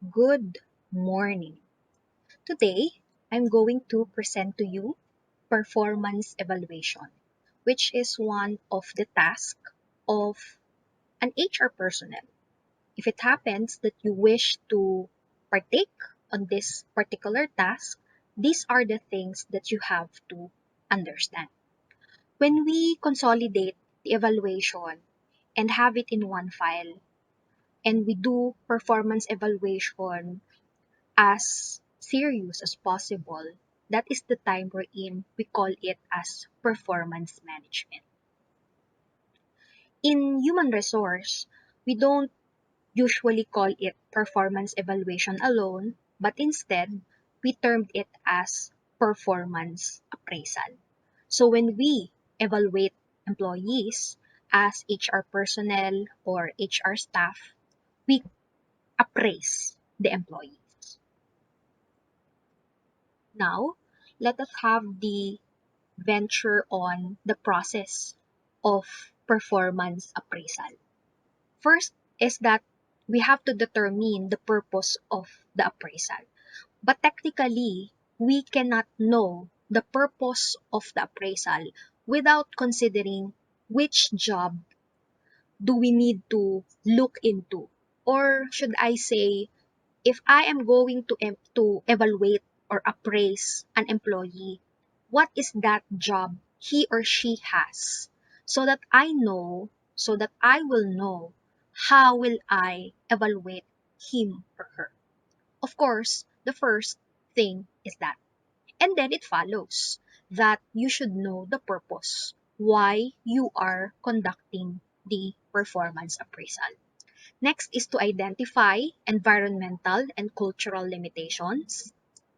Good morning. Today, I'm going to present to you performance evaluation, which is one of the tasks of an HR personnel. If it happens that you wish to partake on this particular task, these are the things that you have to understand. When we consolidate the evaluation and have it in one file, and we do performance evaluation as serious as possible, that is the time we're in. We call it as performance management. In human resource, we don't usually call it performance evaluation alone, but instead, we termed it as performance appraisal. So when we evaluate employees as HR personnel or HR staff, we appraise the employees. Now, let us have the venture on the process of performance appraisal. First is that we have to determine the purpose of the appraisal. But technically, we cannot know the purpose of the appraisal without considering which job do we need to look into. Or should I say, if I am going to evaluate or appraise an employee, what is that job he or she has? So that I will know how will I evaluate him or her. Of course, the first thing is that. And then it follows that you should know the purpose why you are conducting the performance appraisal. Next is to identify environmental and cultural limitations.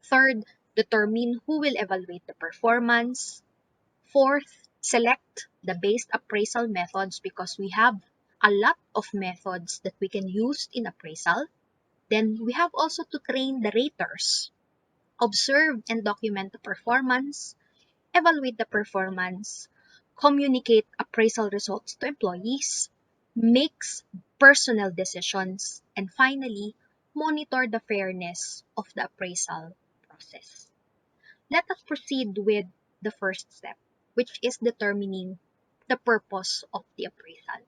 Third, determine who will evaluate the performance. Fourth, select the best appraisal methods because we have a lot of methods that we can use in appraisal. Then we have also to train the raters, observe and document the performance, evaluate the performance, communicate appraisal results to employees, makes personal decisions, and finally, monitor the fairness of the appraisal process. Let us proceed with the first step, which is determining the purpose of the appraisal.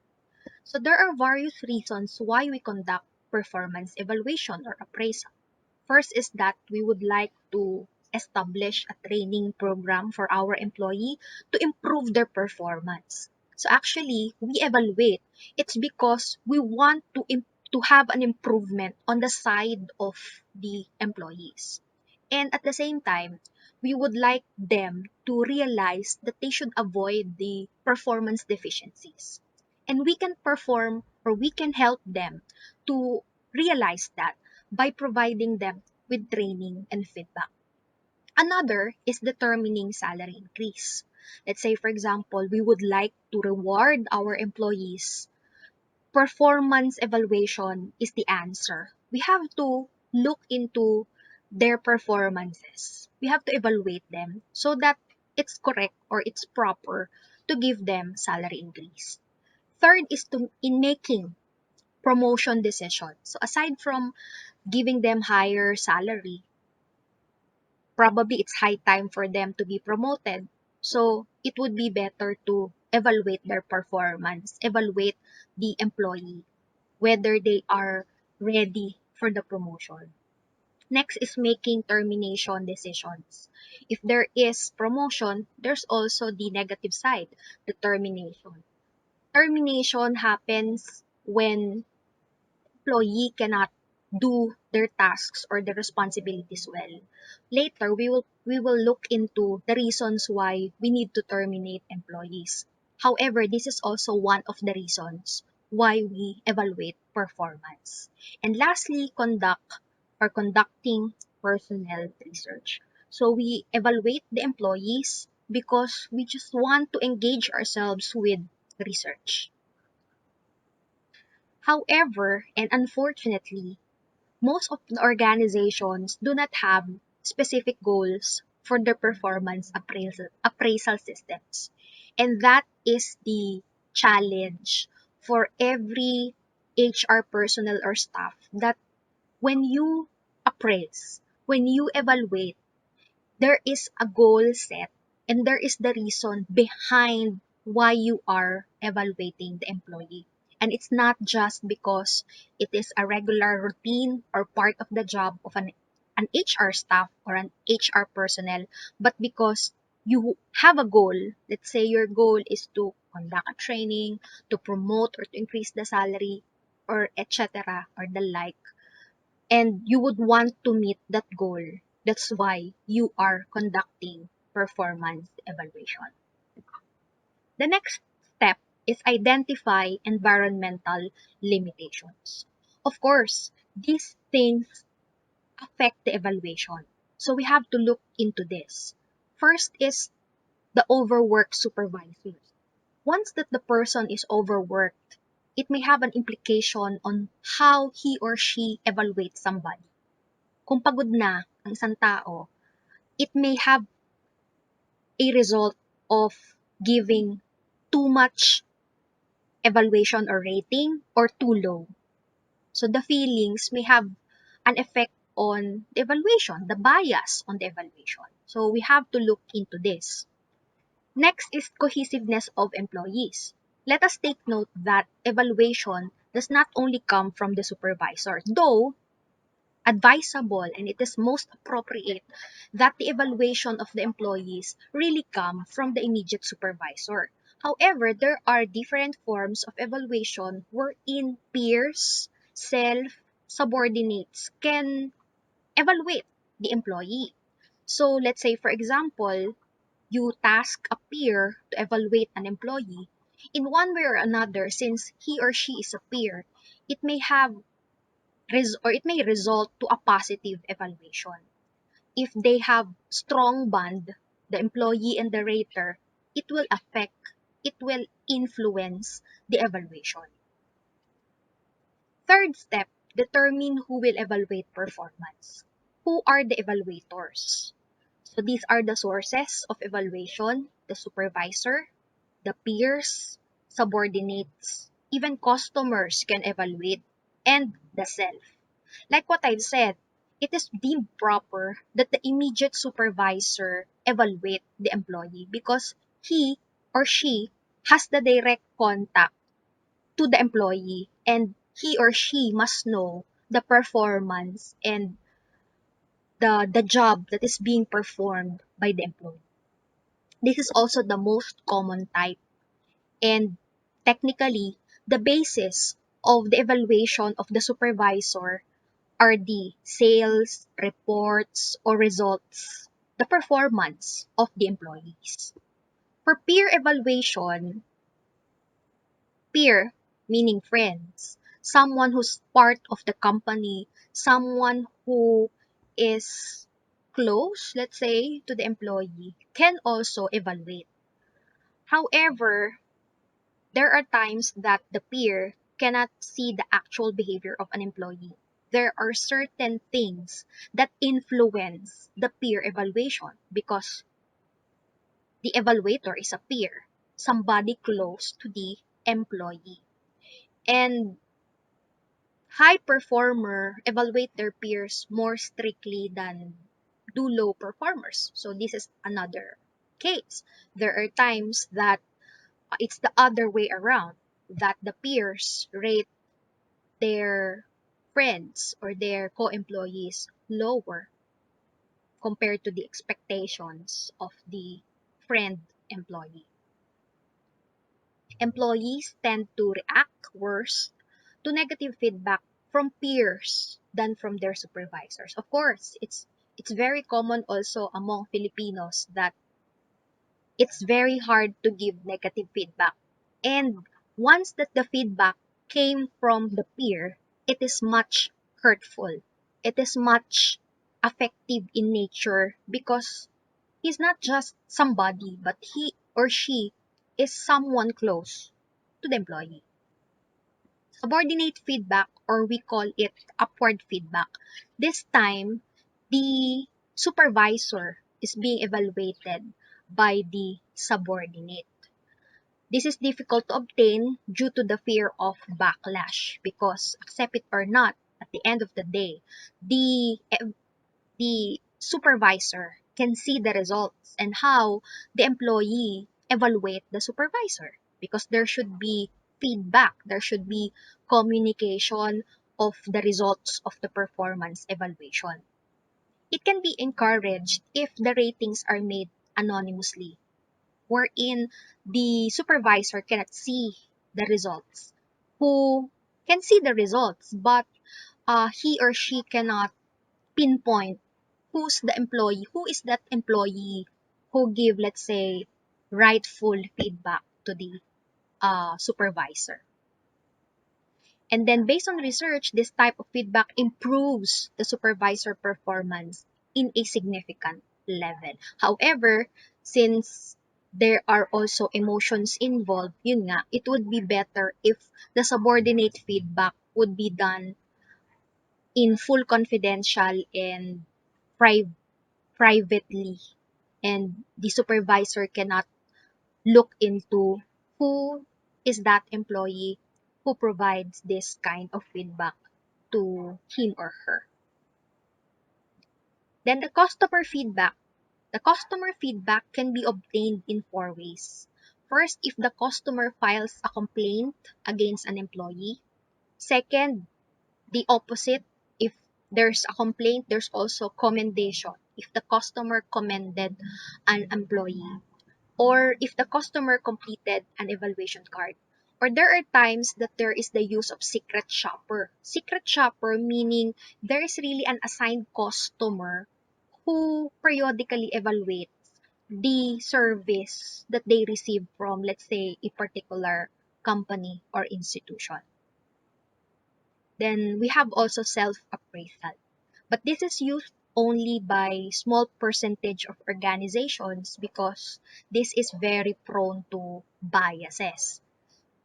So there are various reasons why we conduct performance evaluation or appraisal. First is that we would like to establish a training program for our employee to improve their performance. So actually, we evaluate. It's because we want to have an improvement on the side of the employees. And at the same time, we would like them to realize that they should avoid the performance deficiencies. And we can perform or we can help them to realize that by providing them with training and feedback. Another is determining salary increase. Let's say, for example, we would like to reward our employees. Performance evaluation is the answer. We have to look into their performances. We have to evaluate them so that it's correct or it's proper to give them salary increase. Third is to in making promotion decisions. So aside from giving them higher salary, probably it's high time for them to be promoted. So it would be better to evaluate their performance, evaluate the employee, whether they are ready for the promotion. Next is making termination decisions. If there is promotion, there's also the negative side, the termination. Termination happens when employee cannot do their tasks or their responsibilities well. Later, we will look into the reasons why we need to terminate employees. However, this is also one of the reasons why we evaluate performance. And lastly, conducting personnel research. So we evaluate the employees because we just want to engage ourselves with research. However, and unfortunately, most of the organizations do not have specific goals for their performance appraisal systems. And that is the challenge for every HR personnel or staff that when you appraise, when you evaluate, there is a goal set and there is the reason behind why you are evaluating the employee. And it's not just because it is a regular routine or part of the job of an HR staff or an HR personnel, but because you have a goal. Let's say your goal is to conduct a training, to promote or to increase the salary, or etc. or the like, and you would want to meet that goal. That's why you are conducting performance evaluation. The next step is identify environmental limitations. Of course, these things affect the evaluation. So we have to look into this. First is the overworked supervisors. Once that the person is overworked, it may have an implication on how he or she evaluates somebody. Kung pagod na ang isang tao, it may have a result of giving too much evaluation or rating or too low. So the feelings may have an effect on the evaluation, the bias on the evaluation. So we have to look into this. Next is cohesiveness of employees. Let us take note that evaluation does not only come from the supervisor, though advisable and it is most appropriate that the evaluation of the employees really come from the immediate supervisor. However, there are different forms of evaluation wherein peers, self, subordinates can evaluate the employee. So let's say, for example, you task a peer to evaluate an employee. In one way or another, since he or she is a peer, it may have or it may result to a positive evaluation. If they have strong bond, the employee and the rater, it will influence the evaluation. Third step, determine who will evaluate performance. Who are the evaluators? So these are the sources of evaluation: the supervisor, the peers, subordinates, even customers can evaluate, and the self. Like what I've said, it is deemed proper that the immediate supervisor evaluate the employee because he or she has the direct contact to the employee and he or she must know the performance and the job that is being performed by the employee. This is also the most common type, and technically the basis of the evaluation of the supervisor are the sales, reports, or results, the performance of the employees. For peer evaluation, peer meaning friends, someone who's part of the company, someone who is close, let's say, to the employee, can also evaluate. However, there are times that the peer cannot see the actual behavior of an employee. There are certain things that influence the peer evaluation because the evaluator is a peer, somebody close to the employee. And high performer evaluate their peers more strictly than do low performers. So this is another case. There are times that it's the other way around, that the peers rate their friends or their co-employees lower compared to the expectations of the friend employee. Employees tend to react worse to negative feedback from peers than from their supervisors. Of course, it's very common also among Filipinos that it's very hard to give negative feedback. And once that the feedback came from the peer, it is much hurtful. It is much affective in nature because he's not just somebody, but he or she is someone close to the employee. Subordinate feedback, or we call it upward feedback. This time, the supervisor is being evaluated by the subordinate. This is difficult to obtain due to the fear of backlash because, accept it or not, at the end of the day, the the supervisor can see the results and how the employee evaluate the supervisor, because there should be feedback, there should be communication of the results of the performance evaluation. It can be encouraged if the ratings are made anonymously, wherein the supervisor cannot see the results, who can see the results, but he or she cannot pinpoint who is that employee who give, let's say, rightful feedback to the supervisor. And then based on research, this type of feedback improves the supervisor performance in a significant level. However, since there are also emotions involved, yun nga, it would be better if the subordinate feedback would be done in full confidential and pri- privately, and the supervisor cannot look into who is that employee who provides this kind of feedback to him or her. Then the customer feedback. The customer feedback can be obtained in four ways. First, if the customer files a complaint against an employee. Second, the opposite. If there's a complaint, there's also commendation. If the customer commended an employee, or if the customer completed an evaluation card. Or there are times that there is the use of secret shopper. Secret shopper meaning there is really an assigned customer who periodically evaluates the service that they receive from, let's say, a particular company or institution. Then we have also self-appraisal. But this is used only by small percentage of organizations because this is very prone to biases.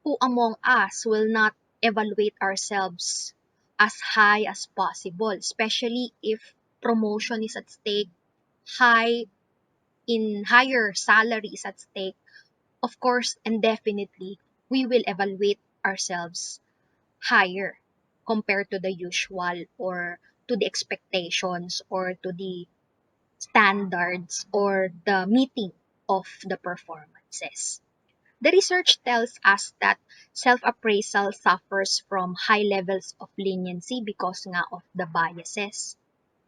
Who among us will not evaluate ourselves as high as possible, especially if promotion is at stake, higher salary is at stake? Of course, and definitely, we will evaluate ourselves higher compared to the usual, or to the expectations, or to the standards, or the meeting of the performances. The research tells us that self-appraisal suffers from high levels of leniency because nga of the biases.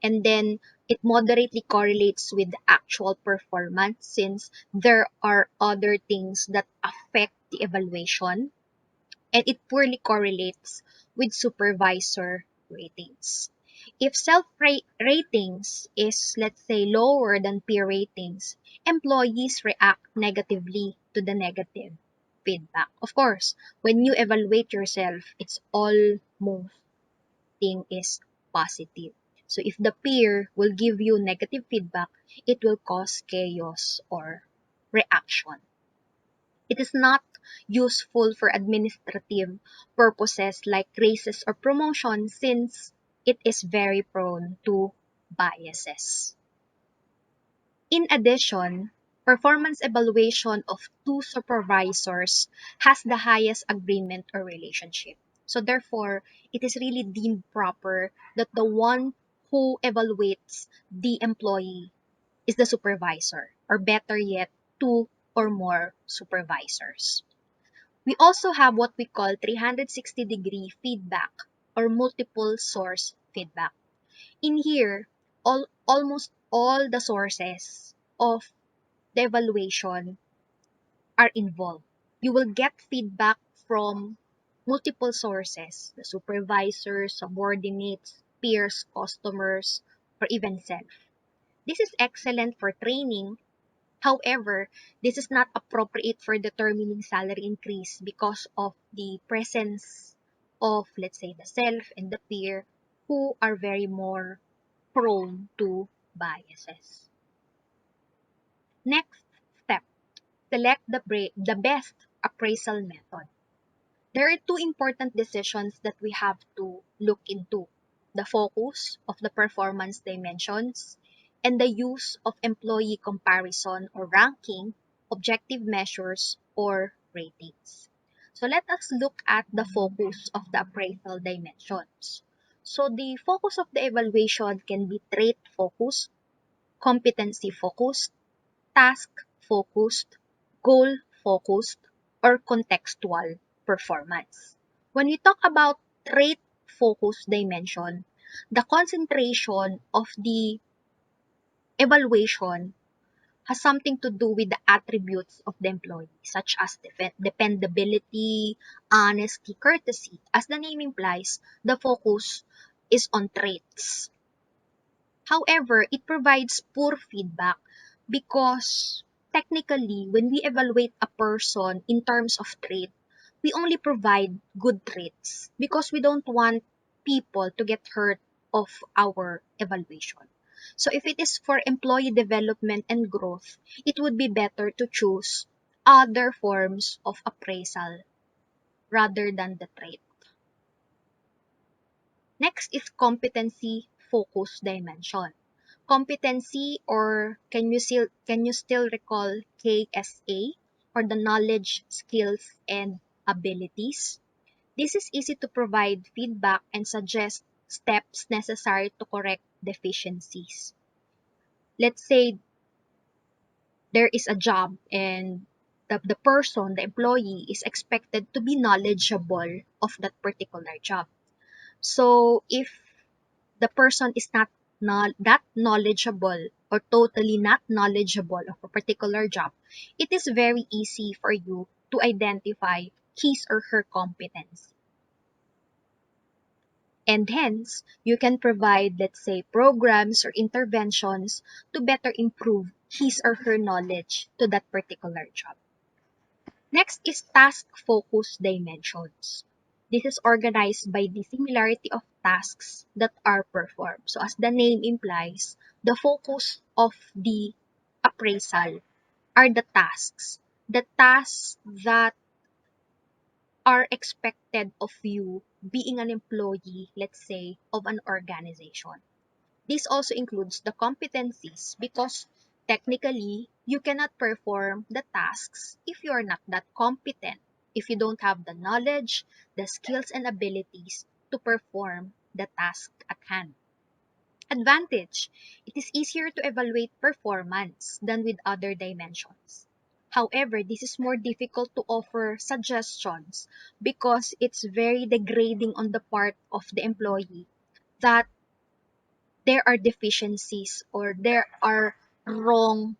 And then it moderately correlates with the actual performance since there are other things that affect the evaluation, and it poorly correlates with supervisor ratings. If ratings is, let's say, lower than peer ratings, employees react negatively to the negative feedback. Of course, when you evaluate yourself, it's almost thing is positive. So if the peer will give you negative feedback, it will cause chaos or reaction. It is not useful for administrative purposes like raises or promotion since it is very prone to biases. In addition, performance evaluation of two supervisors has the highest agreement or relationship. So therefore, it is really deemed proper that the one who evaluates the employee is the supervisor, or better yet, two or more supervisors. We also have what we call 360-degree feedback or multiple source feedback. In here, almost all the sources of the evaluation are involved. You will get feedback from multiple sources: the supervisors, subordinates, peers, customers, or even self. This is excellent for training. However, this is not appropriate for determining salary increase because of the presence of, let's say, the self and the peer who are very more prone to biases. Next step, select the best appraisal method. There are two important decisions that we have to look into: the focus of the performance dimensions and the use of employee comparison or ranking, objective measures, or ratings. So let us look at the focus of the appraisal dimensions. So the focus of the evaluation can be trait focused, competency focused, task focused, goal focused, or contextual performance. When we talk about trait focused dimension, the concentration of the evaluation has something to do with the attributes of the employee, such as dependability, honesty, courtesy. As the name implies, the focus is on traits. However, it provides poor feedback because technically, when we evaluate a person in terms of trait, we only provide good traits because we don't want people to get hurt of our evaluation. So if it is for employee development and growth, it would be better to choose other forms of appraisal rather than the trait. Next is competency focus dimension. Competency, or can you still recall KSA, or the knowledge, skills, and abilities? This is easy to provide feedback and suggest steps necessary to correct deficiencies. Let's say there is a job and the person, the employee, is expected to be knowledgeable of that particular job. So if the person is not that knowledgeable or totally not knowledgeable of a particular job, it is very easy for you to identify his or her competence. And hence, you can provide, let's say, programs or interventions to better improve his or her knowledge to that particular job. Next is task focus dimensions. This is organized by the similarity of tasks that are performed. So as the name implies, the focus of the appraisal are the tasks. The tasks that are expected of you being an employee, let's say, of an organization. This also includes the competencies because technically you cannot perform the tasks if you are not that competent, if you don't have the knowledge, the skills, and abilities to perform the task at hand. Advantage: it is easier to evaluate performance than with other dimensions. However, this is more difficult to offer suggestions because it's very degrading on the part of the employee that there are deficiencies or there are wrong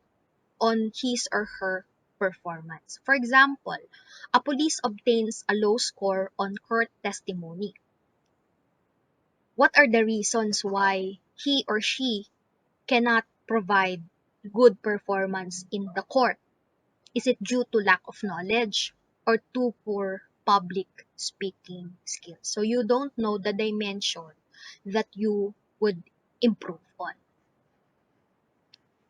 on his or her performance. For example, a police obtains a low score on court testimony. What are the reasons why he or she cannot provide good performance in the court? Is it due to lack of knowledge or too poor public speaking skills? So you don't know the dimension that you would improve on.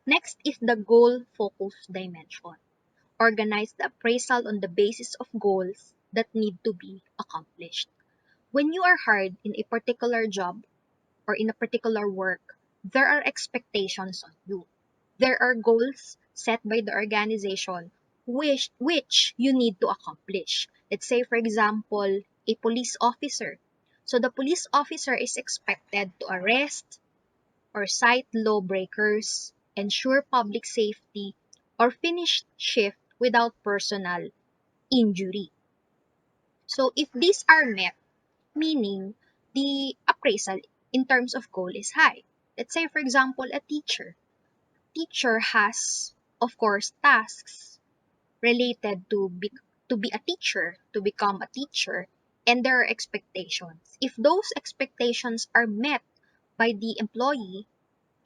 Next is the goal focus dimension. Organize the appraisal on the basis of goals that need to be accomplished. When you are hired in a particular job or in a particular work, there are expectations on you. There are goals set by the organization which you need to accomplish. Let's say, for example, a police officer. So the police officer is expected to arrest or cite lawbreakers, ensure public safety, or finish shift without personal injury. So if these are met, meaning the appraisal in terms of goal is high. Let's say, for example, a teacher. Teacher has, of course, tasks related to be a teacher, to become a teacher, and there are expectations. If those expectations are met by the employee,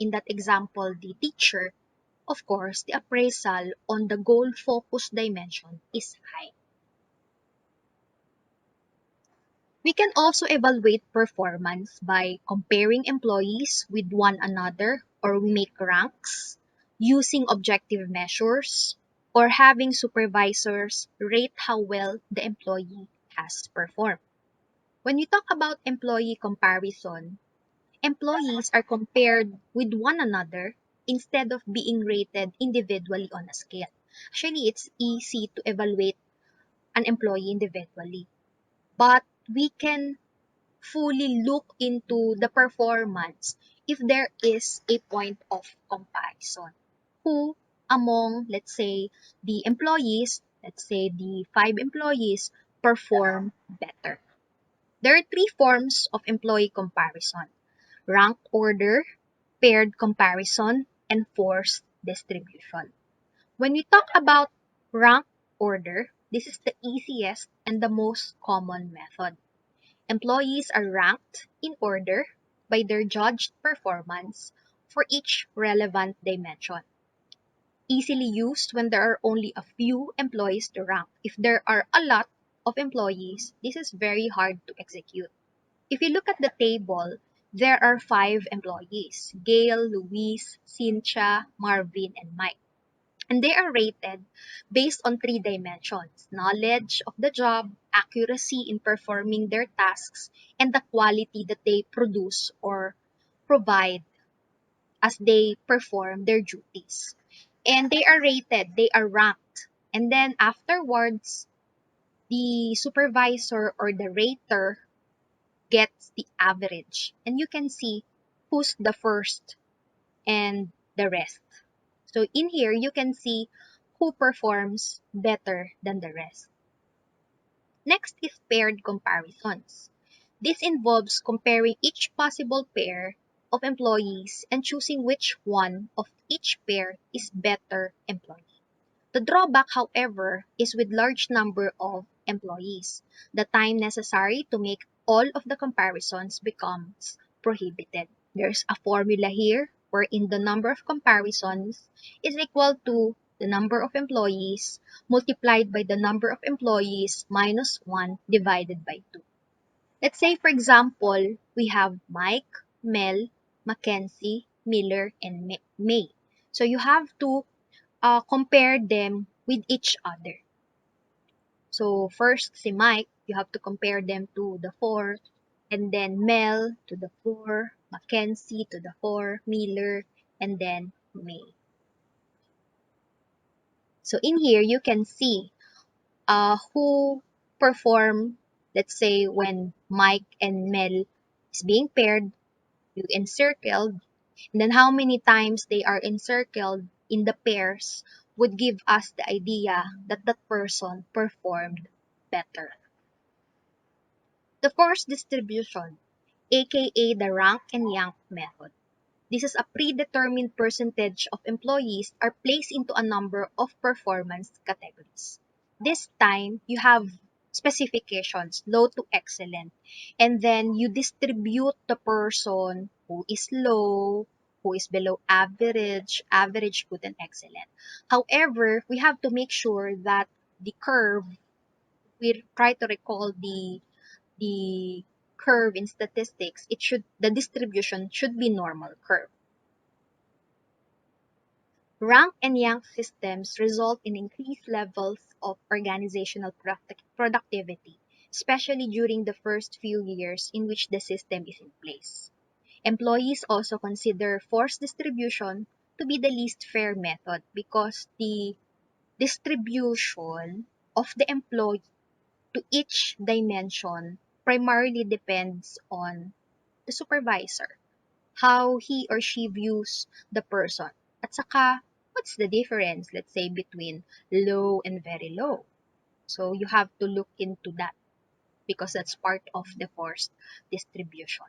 in that example, the teacher, of course, the appraisal on the goal-focused dimension is high. We can also evaluate performance by comparing employees with one another, or we make ranks, using objective measures, or having supervisors rate how well the employee has performed. When we talk about employee comparison, employees are compared with one another instead of being rated individually on a scale. Actually, it's easy to evaluate an employee individually, but we can fully look into the performance if there is a point of comparison. Who among, let's say, the employees, let's say the 5 employees, perform better? There are 3 forms of employee comparison: ranked order, paired comparison, and forced distribution. When we talk about ranked order, this is the easiest and the most common method. Employees are ranked in order by their judged performance for each relevant dimension. Easily used when there are only a few employees to rank. If there are a lot of employees, this is very hard to execute. If you look at the table, there are 5 employees: Gail, Luis, Cynthia, Marvin, and Mike. And they are rated based on 3 dimensions: knowledge of the job, accuracy in performing their tasks, and the quality that they produce or provide as they perform their duties. And they are rated, they are ranked. And then afterwards, the supervisor or the rater gets the average. And you can see who's the first and the rest. So in here, you can see who performs better than the rest. Next is paired comparisons. This involves comparing each possible pair of employees and choosing which one of each pair is better employee. The drawback, however, is with large number of employees. The time necessary to make all of the comparisons becomes prohibited. There's a formula here wherein the number of comparisons is equal to the number of employees multiplied by the number of employees minus 1 divided by 2. Let's say, for example, we have Mike, Mel, Mackenzie, Miller, and May. So you have to compare them with each other. So first, si Mike, you have to compare them to the 4, and then Mel to the 4, Mackenzie to the 4, Miller, and then May. So in here, you can see who perform, let's say when Mike and Mel is being paired, you encircled, and then how many times they are encircled in the pairs would give us the idea that that person performed better. The forced distribution, aka the rank and yank method. This is a predetermined percentage of employees are placed into a number of performance categories. This time, you have specifications, low to excellent, and then you distribute the person who is low, who is below average, average, good, and excellent. However, we have to make sure that the curve, we try to recall the curve in statistics, the distribution should be normal curve. Rank and yank systems result in increased levels of organizational productivity, especially during the first few years in which the system is in place. Employees also consider forced distribution to be the least fair method because the distribution of the employee to each dimension primarily depends on the supervisor, how he or she views the person. At saka, what's the difference, let's say, between low and very low? So you have to look into that because that's part of the forced distribution.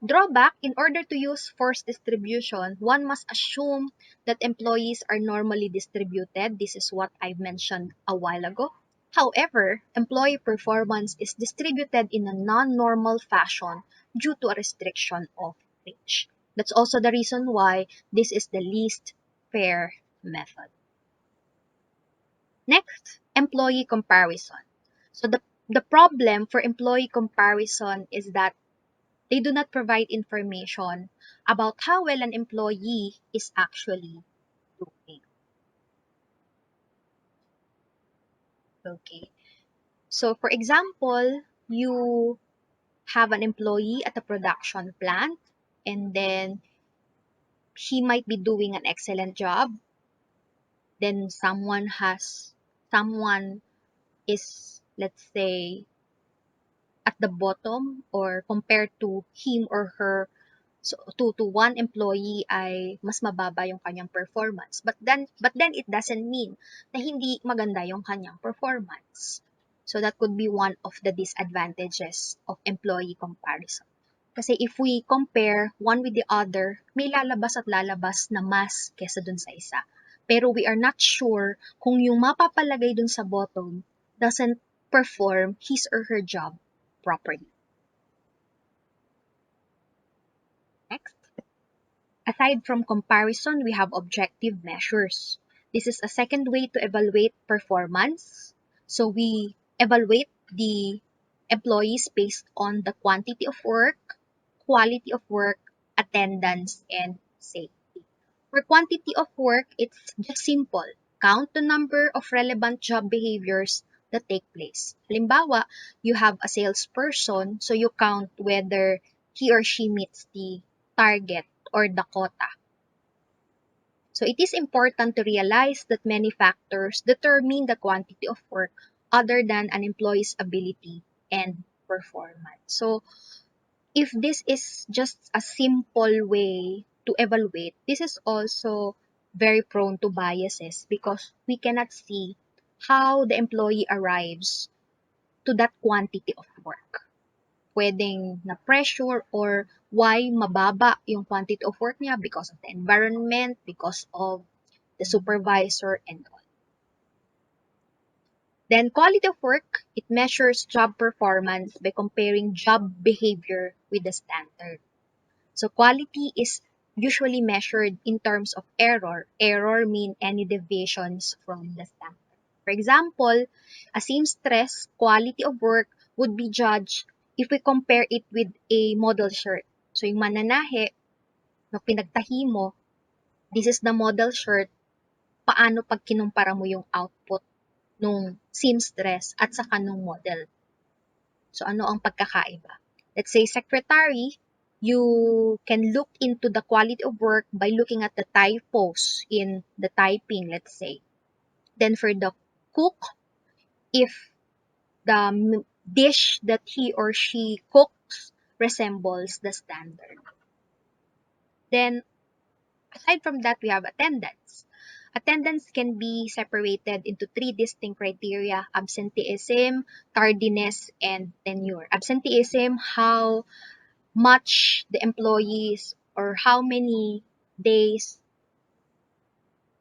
Drawback, in order to use forced distribution, one must assume that employees are normally distributed. This is what I mentioned a while ago. However, employee performance is distributed in a non-normal fashion due to a restriction of range. That's also the reason why this is the least fair method. Next, employee comparison. So the problem for employee comparison is that they do not provide information about how well an employee is actually doing. Okay. So for example, you have an employee at a production plant, and then he might be doing an excellent job. Then someone is, let's say, at the bottom or compared to him or her, so to one employee ay mas mababa yung kanyang performance. But then it doesn't mean na hindi maganda yung kanyang performance. So that could be one of the disadvantages of employee comparison. Kasi if we compare one with the other, may lalabas at lalabas na mas kesa dun sa isa. Pero we are not sure kung yung mapapalagay dun sa bottom doesn't perform his or her job properly. Next. Aside from comparison, we have objective measures. This is a second way to evaluate performance. So we evaluate the employees based on the quantity of work, quality of work, attendance, and safety. For quantity of work, it's just simple. Count the number of relevant job behaviors that take place. Halimbawa, you have a salesperson, so you count whether he or she meets the target or the quota. So it is important to realize that many factors determine the quantity of work other than an employee's ability and performance. So if this is just a simple way to evaluate, this is also very prone to biases because we cannot see how the employee arrives to that quantity of work. Pwedeng na pressure or why mababa yung quantity of work niya because of the environment, because of the supervisor, and all. Then quality of work, it measures job performance by comparing job behavior with the standard. So quality is usually measured in terms of error. Error mean any deviations from the standard. For example, a seamstress quality of work would be judged if we compare it with a model shirt. So yung mananahe, no pinagtahi mo, this is the model shirt, paano pag kinumpara mo yung output nung seamstress at saka nung model. So ano ang pagkakaiba? Let's say secretary, you can look into the quality of work by looking at the typos in the typing, let's say. Then for the cook, if the dish that he or she cooks resembles the standard. Then aside from that, we have attendance. Attendance can be separated into three distinct criteria: absenteeism, tardiness, and tenure. Absenteeism, how much the employees or how many days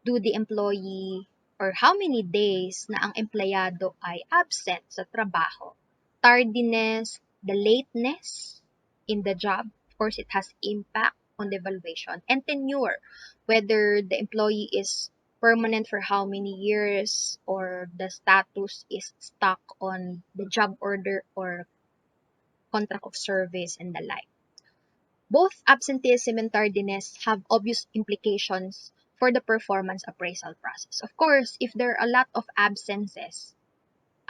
do the employee or how many days na ang empleyado ay absent sa trabaho. Tardiness, the lateness in the job, of course it has impact on the evaluation. And tenure, whether the employee is permanent for how many years or the status is stuck on the job order or contract of service and the like. Both absenteeism and tardiness have obvious implications for the performance appraisal process. Of course, if there are a lot of absences,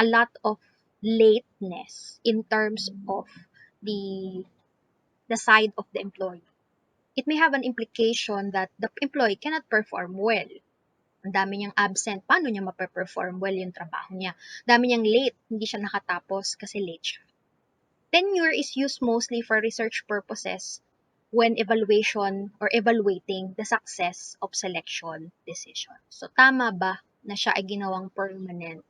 a lot of lateness in terms of the side of the employee, it may have an implication that the employee cannot perform well. Ang dami niyang absent, paano niya mape-perform well yung trabaho niya? Dami niyang late, hindi siya nakatapos kasi late siya. Tenure is used mostly for research purposes when evaluation or evaluating the success of selection decision. So, tama ba na siya ay ginawang permanent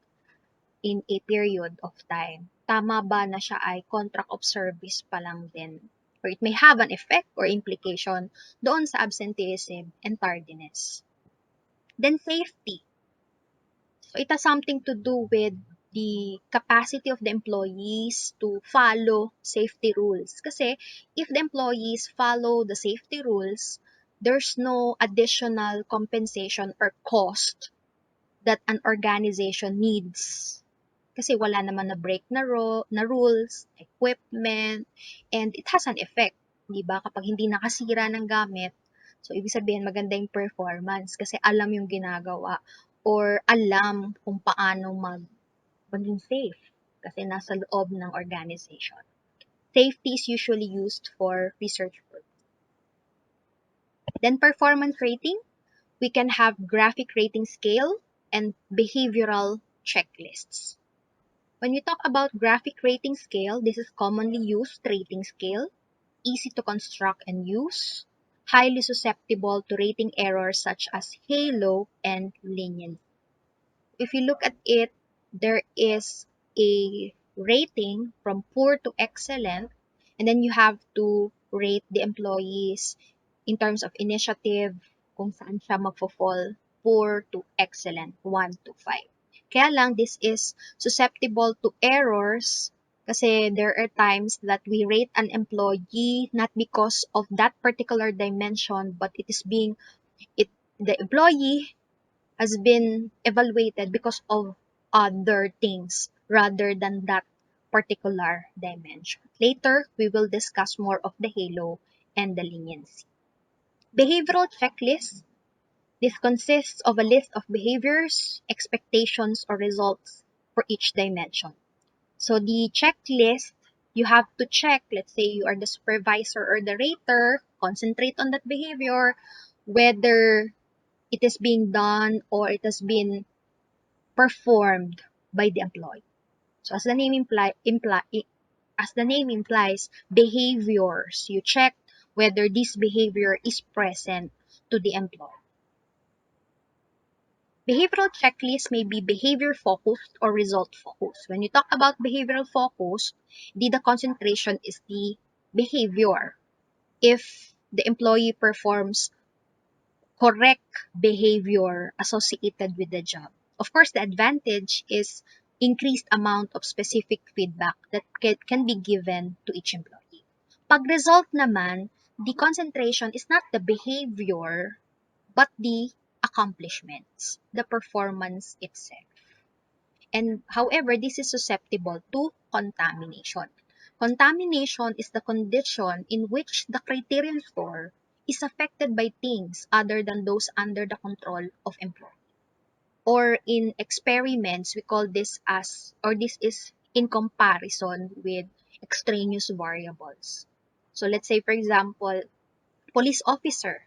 in a period of time? Tama ba na siya ay contract of service pa lang din? Or it may have an effect or implication doon sa absenteeism and tardiness. Then safety. So it has something to do with the capacity of the employees to follow safety rules. Kasi if the employees follow the safety rules, there's no additional compensation or cost that an organization needs. Kasi wala naman na break na rules, equipment, and it has an effect. Di ba? Kapag hindi nakasira ng gamit, so ibig sabihin maganda yung performance kasi alam yung ginagawa or alam kung paano maging safe kasi nasa loob ng organization. Safety is usually used for research purposes. Then performance rating, we can have graphic rating scale and behavioral checklists. When we talk about graphic rating scale, this is commonly used rating scale, easy to construct and use, highly susceptible to rating errors such as halo and leniency. If you look at it, there is a rating from poor to excellent, and then you have to rate the employees in terms of initiative, kung saan siya magfo-fall, poor to excellent, 1 to 5. Kaya lang, this is susceptible to errors kasi there are times that we rate an employee not because of that particular dimension, but it the employee has been evaluated because of other things rather than that particular dimension. Later, we will discuss more of the halo and the leniency. Behavioral checklist. This consists of a list of behaviors, expectations, or results for each dimension. So the checklist, you have to check, let's say you are the supervisor or the rater, concentrate on that behavior, whether it is being done or it has been performed by the employee. So as the name implies, behaviors. You check whether this behavior is present to the employee. Behavioral checklist may be behavior focused or result focused. When you talk about behavioral focus, the concentration is the behavior. If the employee performs correct behavior associated with the job. Of course, the advantage is increased amount of specific feedback that can be given to each employee. Pag result naman, the concentration is not the behavior, but the accomplishments, the performance itself. And however, this is susceptible to contamination. Contamination is the condition in which the criterion score is affected by things other than those under the control of employee. Or in experiments, we call this this is in comparison with extraneous variables. So let's say, for example, police officer.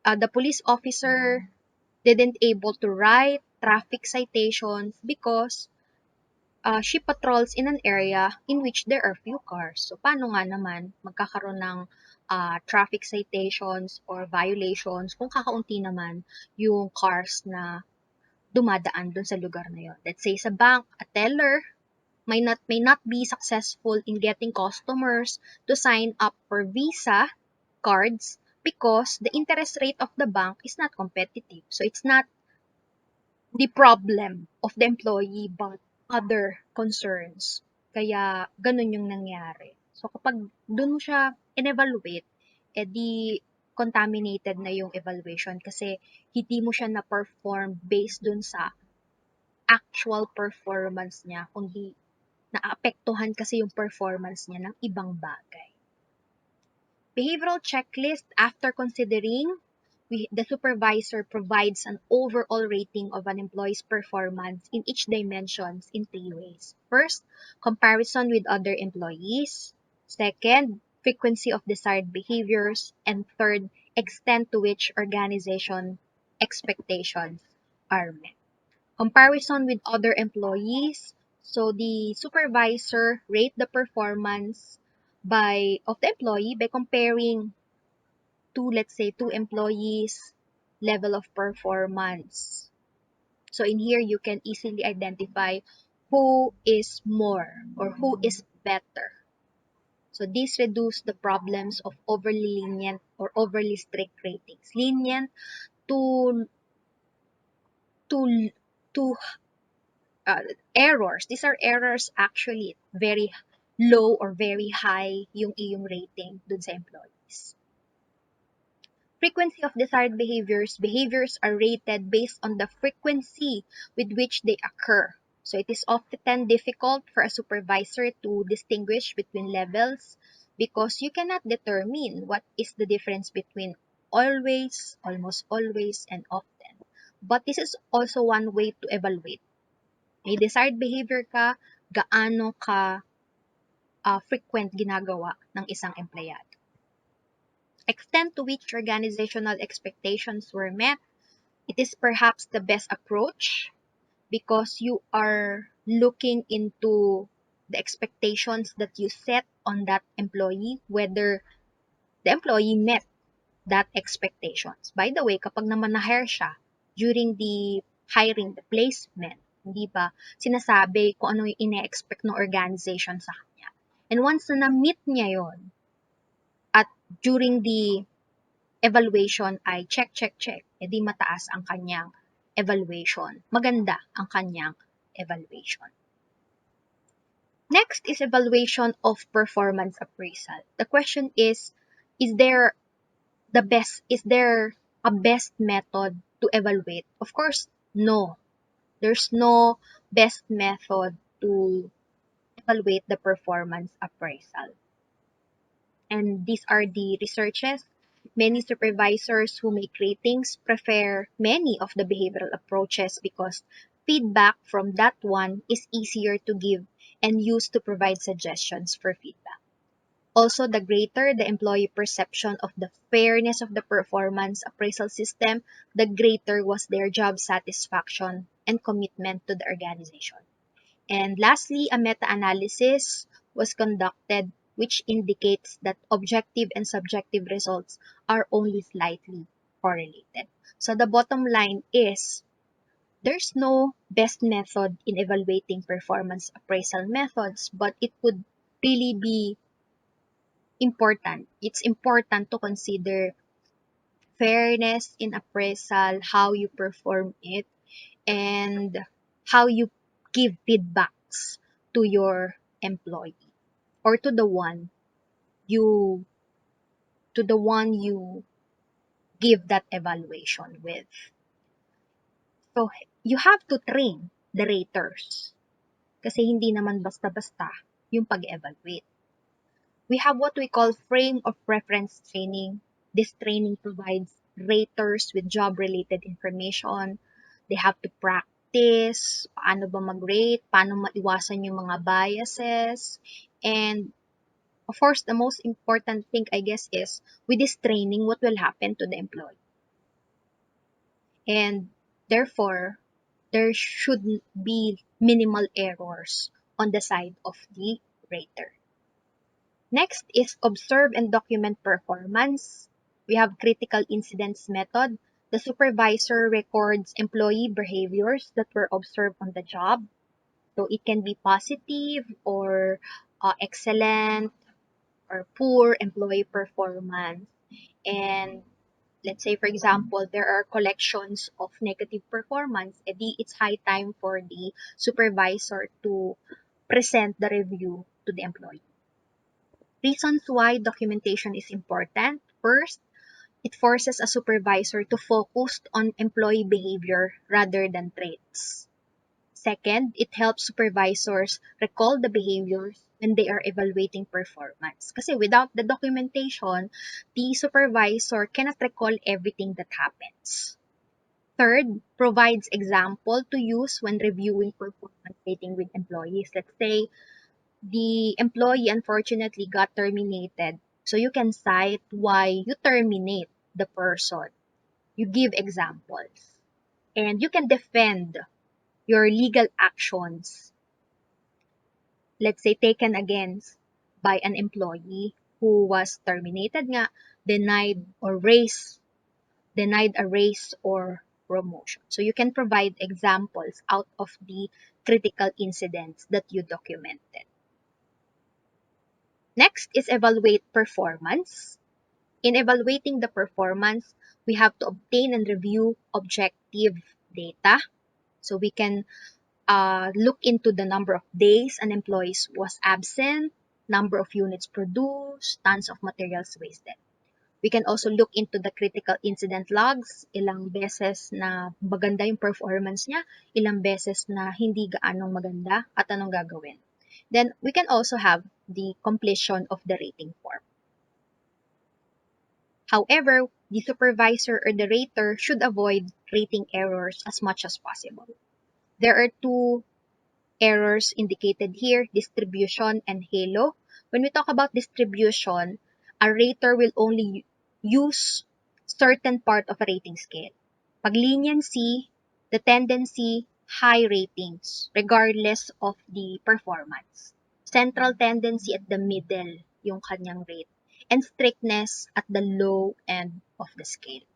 The police officer didn't able to write traffic citations because she patrols in an area in which there are few cars. So, paano nga naman magkakaroon ng traffic citations or violations kung kakaunti naman yung cars na dumadaan dun sa lugar na yun. Let's say sa bank, a teller may not be successful in getting customers to sign up for Visa cards because the interest rate of the bank is not competitive. So, it's not the problem of the employee but other concerns. Kaya ganun yung nangyari. So kapag dun mo siya in-evaluate, di contaminated na yung evaluation kasi hindi mo siya na-perform based dun sa actual performance niya, kundi naapektuhan kasi yung performance niya ng ibang bagay. Behavioral checklist, after considering the supervisor provides an overall rating of an employee's performance in each dimensions in 3 ways. First, comparison with other employees. Second, frequency of desired behaviors. And third, extent to which organization expectations are met. Comparison with other employees. So the supervisor rate the performance of the employee by comparing let's say, two employees' level of performance. So in here, you can easily identify who is more or who is better. So this reduces the problems of overly lenient or overly strict ratings. Lenient to to to errors. These are errors actually very low or very high yung iyong rating dun sa employees. Frequency of desired behaviors. Behaviors are rated based on the frequency with which they occur. So it is often difficult for a supervisor to distinguish between levels because you cannot determine what is the difference between always, almost always, and often. But this is also one way to evaluate. May desired behavior ka, gaano ka frequent ginagawa ng isang empleyado. Extent to which organizational expectations were met, it is perhaps the best approach because you are looking into the expectations that you set on that employee, whether the employee met that expectations. By the way, kapag naman na-hire siya during the hiring, the placement, hindi ba, sinasabi kung ano yung ine-expect ng organization sa kanya. And once na na-meet niya yon at during the evaluation ay check, check, check, edi mataas ang kanyang evaluation. Maganda ang kanyang evaluation. Next is evaluation of performance appraisal. The question is there is there a best method to evaluate? Of course, no. There's no best method to evaluate the performance appraisal. And these are the researches. Many supervisors who make ratings prefer many of the behavioral approaches because feedback from that one is easier to give and use to provide suggestions for feedback. Also, the greater the employee perception of the fairness of the performance appraisal system, the greater was their job satisfaction and commitment to the organization. And lastly, a meta-analysis was conducted which indicates that objective and subjective results are only slightly correlated. So the bottom line is there's no best method in evaluating performance appraisal methods, but it would really be important. It's important to consider fairness in appraisal, how you perform it, and how you give feedbacks to your employee or you to the one you give that evaluation with. So you have to train the raters kasi hindi naman basta-basta yung pag-evaluate. We have what we call frame of reference training. This training provides raters with job-related information. They have to practice paano ba mag-rate, paano maiwasan yung mga biases, and of course, the most important thing, I guess, is with this training, what will happen to the employee. And therefore, there should be minimal errors on the side of the rater. Next is observe and document performance. We have critical incidents method. The supervisor records employee behaviors that were observed on the job. So it can be positive or excellent or poor employee performance. And let's say, for example, there are collections of negative performance, edi it's high time for the supervisor to present the review to the employee. Reasons why documentation is important. First, it forces a supervisor to focus on employee behavior rather than traits. Second, it helps supervisors recall the behaviors when they are evaluating performance. Kasi without the documentation, the supervisor cannot recall everything that happens. Third, provides example to use when reviewing performance rating with employees. Let's say the employee unfortunately got terminated. So you can cite why you terminate the person. You give examples. And you can defend your legal actions, let's say taken against by an employee who was terminated nga, denied a raise or promotion. So you can provide examples out of the critical incidents that you documented. Next is evaluate performance. In evaluating the performance, we have to obtain and review objective data. So we can look into the number of days an employee was absent, number of units produced, tons of materials wasted. We can also look into the critical incident logs, ilang beses na maganda yung performance niya, ilang beses na hindi gaanong maganda, at anong gagawin. Then, we can also have the completion of the rating form. However, the supervisor or the rater should avoid rating errors as much as possible. There are two errors indicated here, distribution and halo. When we talk about distribution, a rater will only use certain part of a rating scale. Pag leniency, the tendency, high ratings regardless of the performance. Central tendency at the middle yung kanyang rate, and strictness at the low end of the scale.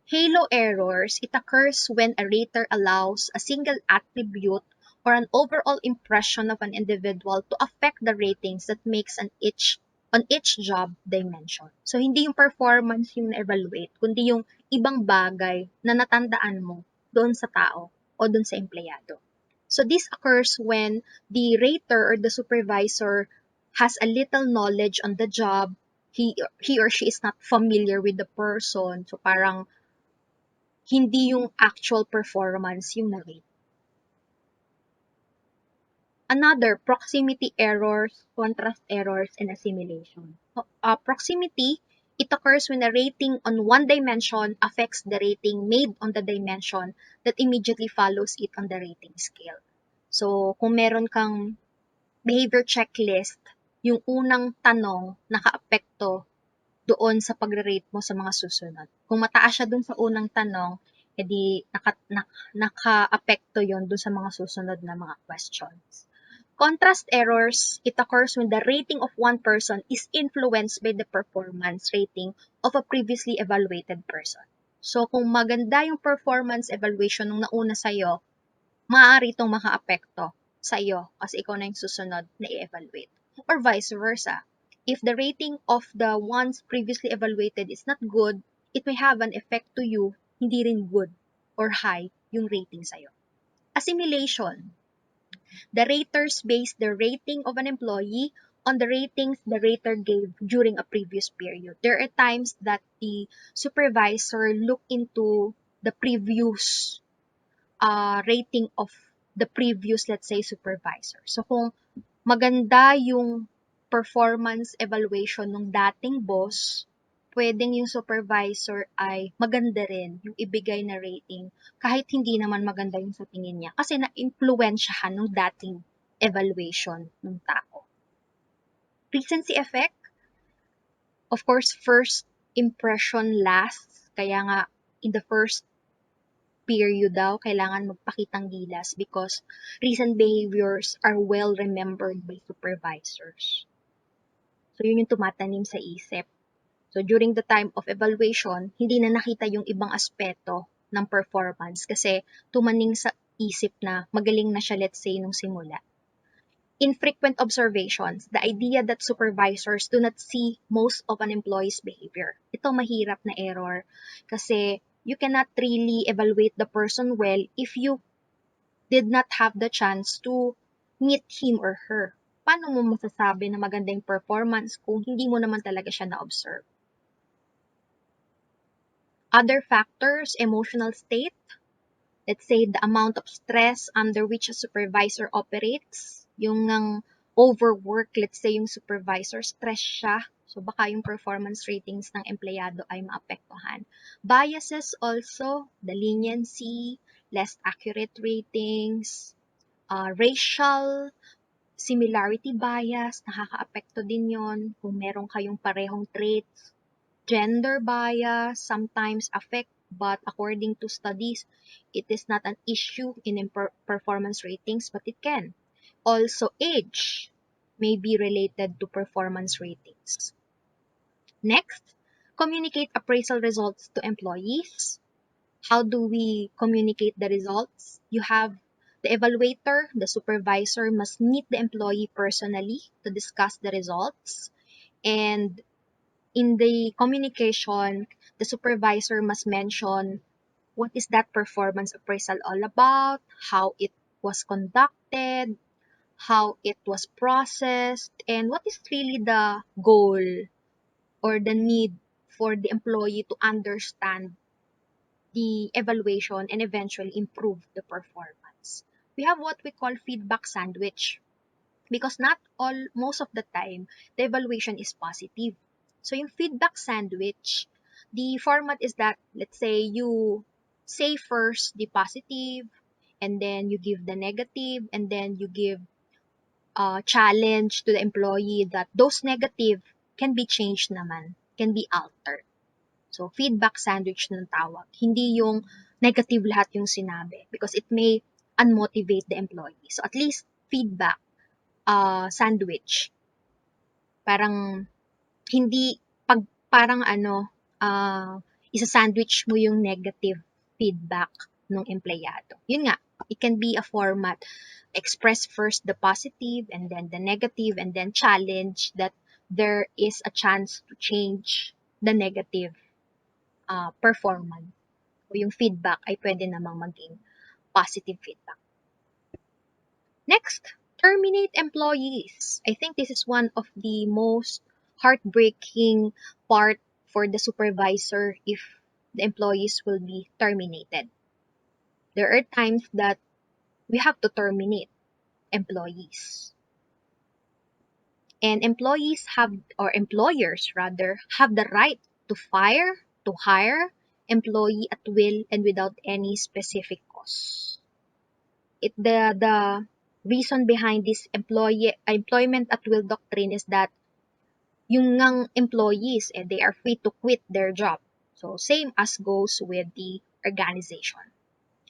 Halo errors, it occurs when a rater allows a single attribute or an overall impression of an individual to affect the ratings that makes on each job dimension. So, hindi yung performance yung na-evaluate, kundi yung ibang bagay na natandaan mo doon sa tao o doon sa empleyado. So, this occurs when the rater or the supervisor has a little knowledge on the job, he or she is not familiar with the person, so parang hindi yung actual performance yung na-rate. Another, proximity errors, contrast errors, and assimilation. Proximity, it occurs when a rating on one dimension affects the rating made on the dimension that immediately follows it on the rating scale. So, kung meron kang behavior checklist, yung unang tanong naka-apekto doon sa pagre-rate mo sa mga susunod. Kung mataas siya doon sa unang tanong, edi naka-apekto yon doon sa mga susunod na mga questions. Contrast errors, it occurs when the rating of one person is influenced by the performance rating of a previously evaluated person. So, kung maganda yung performance evaluation nung nauna sa'yo, maaari itong maka-apekto sa'yo kasi ikaw na yung susunod na i-evaluate. Or vice versa. If the rating of the ones previously evaluated is not good, it may have an effect to you, hindi rin good or high yung rating sa'yo. Assimilation. The raters base their rating of an employee on the ratings the rater gave during a previous period. There are times that the supervisor look into the previous rating of the previous, let's say, supervisor. So, kung maganda yung performance evaluation ng dating boss, pwedeng yung supervisor ay maganda rin yung ibigay na rating kahit hindi naman maganda yung sa tingin niya kasi na-influensyahan ng dating evaluation ng tao. Recency effect, of course, first impression lasts. Kaya nga, in the first period daw, kailangan magpakitang gilas because recent behaviors are well remembered by supervisors. So, yun yung tumatanim sa isip. So, during the time of evaluation, hindi na nakita yung ibang aspeto ng performance kasi tumaning sa isip na magaling na siya, let's say, nung simula. Infrequent observations, the idea that supervisors do not see most of an employee's behavior. Ito mahirap na error kasi you cannot really evaluate the person well if you did not have the chance to meet him or her. Paano mo masasabi na maganda yung performance kung hindi mo naman talaga siya na-observe? Other factors, emotional state. Let's say the amount of stress under which a supervisor operates. Yung ng overwork, let's say yung supervisor, stress siya. So baka yung performance ratings ng empleyado ay maapektuhan. Biases also, the leniency, less accurate ratings, racial similarity bias, nakakaapekto din yon kung meron kayong parehong traits. Gender bias sometimes affect, but according to studies, it is not an issue in performance ratings, but it can. Also, age may be related to performance ratings. Next, communicate appraisal results to employees. How do we communicate the results? You have the evaluator, the supervisor must meet the employee personally to discuss the results. And in the communication, the supervisor must mention what is that performance appraisal all about, how it was conducted, how it was processed, and what is really the goal or the need for the employee to understand the evaluation and eventually improve the performance. We have what we call feedback sandwich because most of the time, the evaluation is positive. So yung feedback sandwich, the format is that, let's say, you say first the positive, and then you give the negative, and then you give a challenge to the employee that those negative can be changed naman, can be altered. So, feedback sandwich ng tawag. Hindi yung negative lahat yung sinabi because it may unmotivate the employee. So at least feedback, sandwich. Parang hindi pag parang ano, isa-sandwich mo yung negative feedback ng empleyado. Yun nga, it can be a format. Express first the positive and then the negative and then challenge that there is a chance to change the negative performance. O yung feedback ay pwede namang maging positive feedback. Next, terminate employees. I think this is one of the most heartbreaking part for the supervisor if the employees will be terminated. There are times that we have to terminate employees. And employees have, or employers rather, have the right to hire employee at will and without any specific cause. The reason behind this employment at will doctrine is that yung ngang employees, they are free to quit their job. So same as goes with the organization.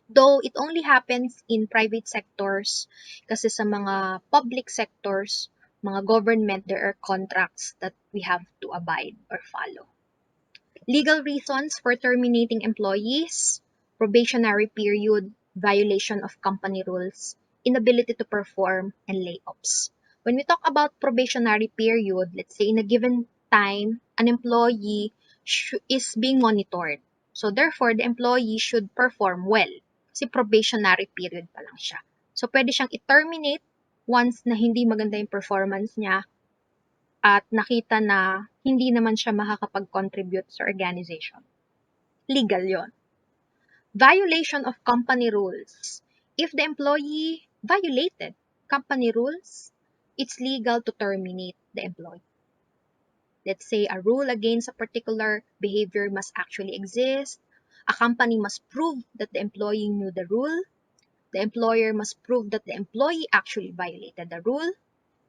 Though it only happens in private sectors, kasi sa mga public sectors, mga government, there are contracts that we have to abide or follow. Legal reasons for terminating employees: probationary period, violation of company rules, inability to perform, and layoffs. When we talk about probationary period, let's say in a given time, an employee is being monitored. So therefore, the employee should perform well. Kasi probationary period pa lang siya. So pwede siyang i-terminate once na hindi maganda yung performance niya at nakita na hindi naman siya makakapag-contribute sa organization. Legal yon. Violation of company rules. If the employee violated company rules, it's legal to terminate the employee. Let's say a rule against a particular behavior must actually exist. A company must prove that the employee knew the rule. The employer must prove that the employee actually violated the rule.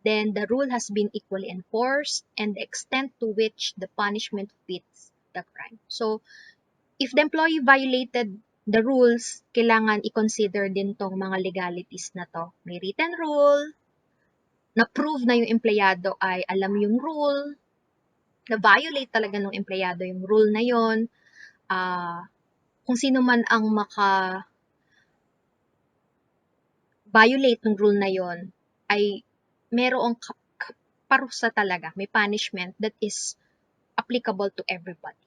Then the rule has been equally enforced and the extent to which the punishment fits the crime. So, if the employee violated the rules, kailangan i-consider din tong mga legalities na to. May written rule, na-prove na yung empleyado ay alam yung rule, na-violate talaga ng empleyado yung rule na yon, kung sino man ang maka-violate ng rule na yon ay merong parusa talaga, may punishment that is applicable to everybody.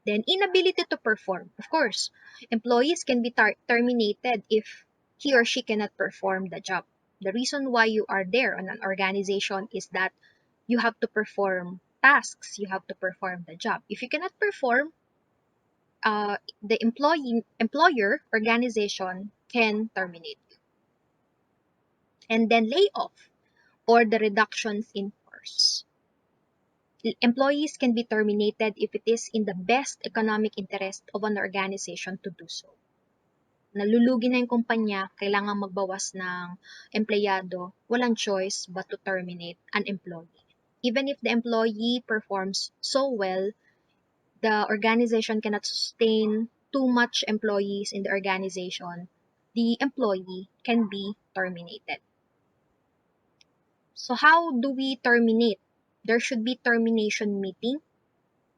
Then, inability to perform. Of course, employees can be terminated if he or she cannot perform the job. The reason why you are there on an organization is that you have to perform tasks, you have to perform the job. If you cannot perform, the employer organization can terminate you. And then layoff or the reductions in force. Employees can be terminated if it is in the best economic interest of an organization to do so. Nalulugi na yung kumpanya, kailangan magbawas ng empleyado, walang choice but to terminate an employee. Even if the employee performs so well, the organization cannot sustain too much employees in the organization, the employee can be terminated. So how do we terminate? There should be termination meeting.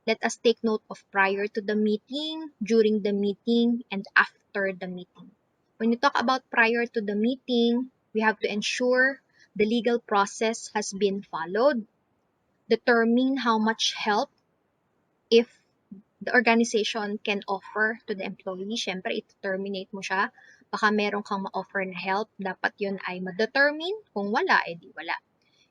Let us take note of prior to the meeting, during the meeting, and after the meeting. When we talk about prior to the meeting, we have to ensure the legal process has been followed, determine how much help if the organization can offer to the employee. Syempre, i-terminate mo siya. Baka meron kang ma-offer na help. Dapat yun ay ma-determine. Kung wala, edi wala.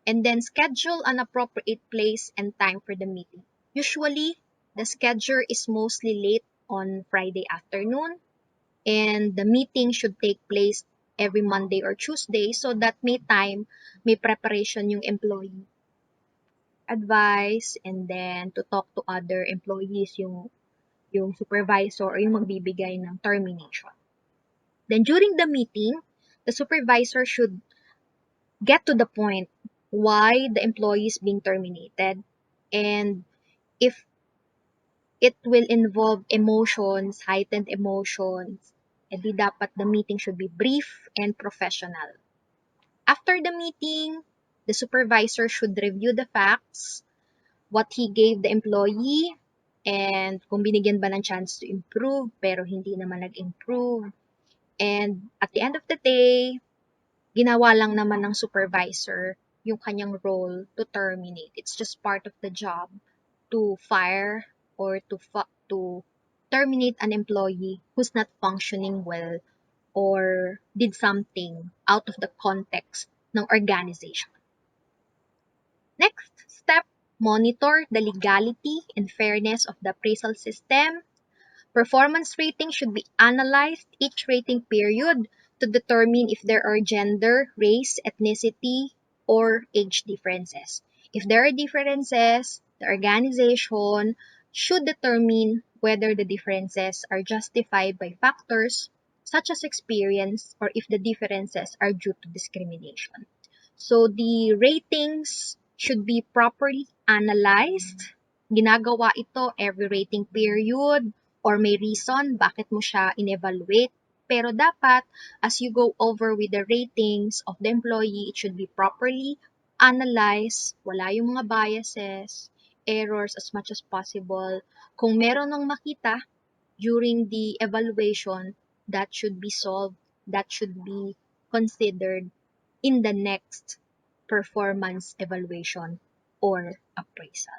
And then schedule an appropriate place and time for the meeting. Usually, the schedule is mostly late on Friday afternoon, and the meeting should take place every Monday or Tuesday so that may time, may preparation yung employee. Advice, and then to talk to other employees, yung supervisor or yung magbibigay ng termination. Then during the meeting, the supervisor should get to the point why the employee is being terminated, and if it will involve emotions, heightened emotions, E di dapat the meeting should be brief and professional. After the meeting, the supervisor should review the facts, what he gave the employee, and kung binigyan ba ng chance to improve pero hindi naman nag-improve. And at the end of the day, ginawa lang naman ng supervisor yung kanyang role to terminate. It's just part of the job to fire or to terminate an employee who's not functioning well or did something out of the context ng organization. Next step, monitor the legality and fairness of the appraisal system. Performance rating should be analyzed each rating period to determine if there are gender, race, ethnicity, or age differences. If there are differences, the organization should determine whether the differences are justified by factors such as experience or if the differences are due to discrimination. So the ratings should be properly analyzed. Ginagawa ito every rating period or may reason bakit mo siya in-evaluate. Pero dapat, as you go over with the ratings of the employee, it should be properly analyzed. Wala yung mga biases, errors as much as possible. Kung meron nang makita during the evaluation, that should be solved, that should be considered in the next performance evaluation or appraisal.